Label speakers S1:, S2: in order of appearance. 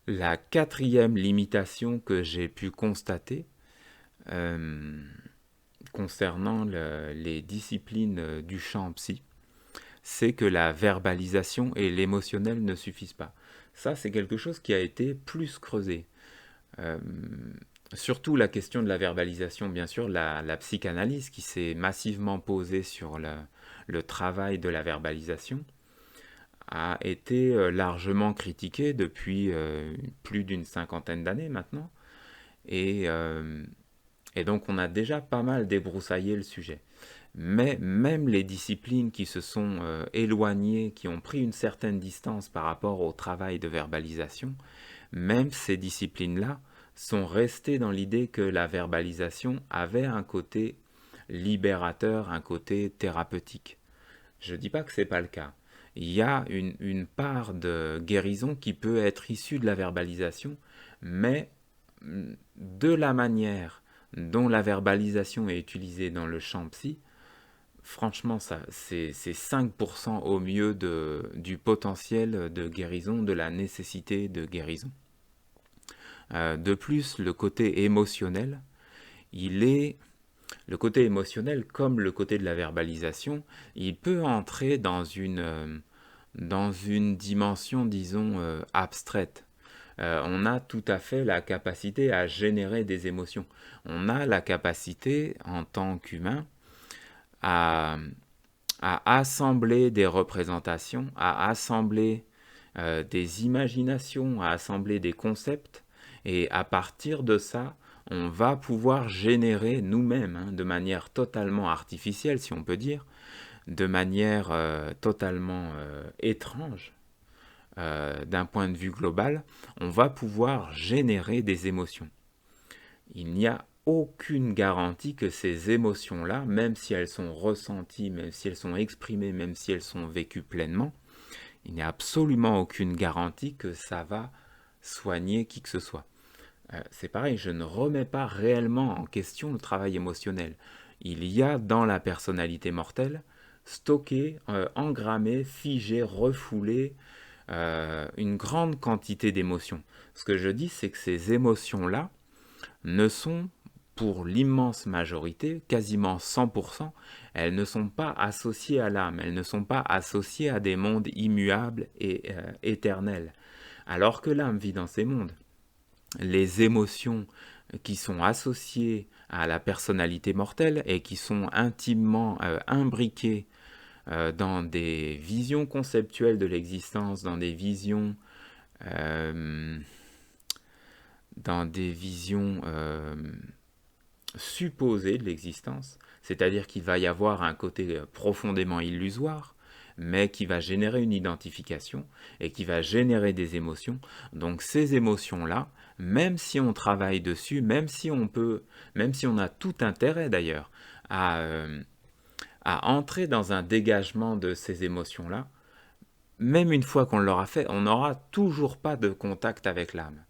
S1: La quatrième limitation que j'ai pu constater euh, concernant les disciplines du champ psy, c'est que la verbalisation et l'émotionnel ne suffisent pas. Ça, c'est quelque chose qui a été plus creusé. Euh, Surtout la question de la verbalisation, bien sûr, la psychanalyse qui s'est massivement posée sur le travail de la verbalisation a été largement critiquée depuis plus d'une cinquantaine d'années maintenant. Et, euh, et donc on a déjà pas mal débroussaillé le sujet. Mais même les disciplines qui se sont éloignées, qui ont pris une certaine distance par rapport au travail de verbalisation, même ces disciplines-là sont restées dans l'idée que la verbalisation avait un côté libérateur, un côté thérapeutique. Je ne dis pas que ce n'est pas le cas. Il y a une part de guérison qui peut être issue de la verbalisation, mais de la manière dont la verbalisation est utilisée dans le champ psy, franchement, ça, c'est 5% au mieux du potentiel de guérison, de la nécessité de guérison. De plus, il est, le côté émotionnel, comme le côté de la verbalisation, il peut entrer dans une dimension, disons, abstraite. On a tout à fait la capacité à générer des émotions. On a la capacité, en tant qu'humain, à, à assembler des représentations, à assembler des imaginations, à assembler des concepts, et à partir de ça, on va pouvoir générer nous-mêmes, hein, de manière totalement artificielle, si on peut dire, de manière totalement étrange, d'un point de vue global, on va pouvoir générer des émotions. Il n'y a aucune garantie que ces émotions-là, même si elles sont ressenties, même si elles sont exprimées, même si elles sont vécues pleinement, il n'y a absolument aucune garantie que ça va soigner qui que ce soit. C'est pareil, je ne remets pas réellement en question le travail émotionnel. Il y a dans la personnalité mortelle, stocké, engrammé, figé, refoulé, une grande quantité d'émotions. Ce que je dis, c'est que ces émotions-là ne sont, pour l'immense majorité, quasiment 100%, elles ne sont pas associées à l'âme, elles ne sont pas associées à des mondes immuables et éternels, alors que l'âme vit dans ces mondes. Les émotions qui sont associées à la personnalité mortelle et qui sont intimement imbriquées dans des visions conceptuelles de l'existence, euh, dans des visions supposées de l'existence, c'est-à-dire qu'il va y avoir un côté profondément illusoire, mais qui va générer une identification et qui va générer des émotions. Donc ces émotions-là, même si on travaille dessus, même si on a tout intérêt d'ailleurs à entrer dans un dégagement de ces émotions-là, même une fois qu'on l'aura fait, on n'aura toujours pas de contact avec l'âme.